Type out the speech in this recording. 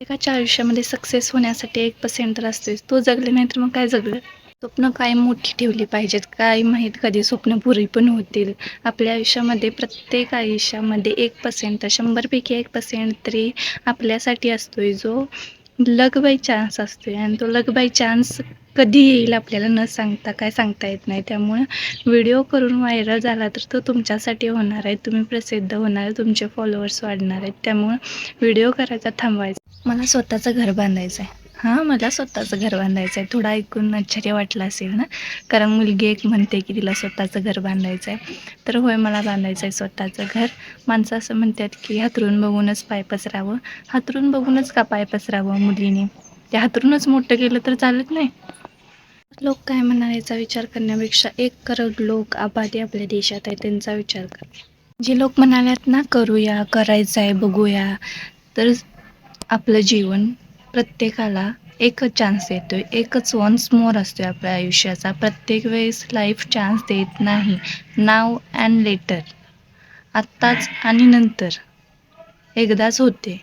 एकाच्या आयुष्यामध्ये सक्सेस होण्यासाठी 1% तर असतोच. तो जगले नाही तर मग काय जगलं? स्वप्न काय मोठी ठेवली पाहिजेत. काय माहीत कधी स्वप्न पुरी पण होतील. आपल्या आयुष्यामध्ये प्रत्येक आयुष्यामध्ये 1% 100पैकी 1% तरी आपल्यासाठी असतोय, जो लक बाय चान्स असतोय आणि तो लक बाय चान्स कधी येईल आपल्याला न सांगता काय सांगता येत नाही. त्यामुळं व्हिडिओ करून व्हायरल झाला तर तो तुमच्यासाठी होणार आहे. तुम्ही प्रसिद्ध होणार आहे, तुमचे फॉलोअर्स वाढणार आहेत. त्यामुळं व्हिडिओ करायचा थांबवायचा. मला स्वतःचं घर बांधायचं आहे. मला स्वतःचं घर बांधायचं आहे. थोडं ऐकून आश्चर्य वाटलं असेल ना, कारण मुलगी एक म्हणते की तिला स्वतःचं घर बांधायचं आहे. तर होय, मला बांधायचं आहे स्वतःचं घर. माणसं असं म्हणतात की हातरून बघूनच पाय पसरावं. हातरून बघूनच का पाय पसरावं मुलीने? ते हातरूनच मोठं केलं तर चालत नाही? लोक काय म्हणाल याचा विचार करण्यापेक्षा 1 करोड लोक आबादी आपल्या देशात आहे, त्यांचा विचार करा. जे लोक म्हणाल्यात ना, करूया, करायचं आहे, बघूया, तर आपलं जीवन प्रत्येकाला एकच चान्स येतोय. एकच वन्स मोर असतोय आपल्या आयुष्याचा. प्रत्येक वेळेस लाईफ चान्स देत नाही. नाव अँड लेटर, आत्ताच आणि नंतर एकदाच होते.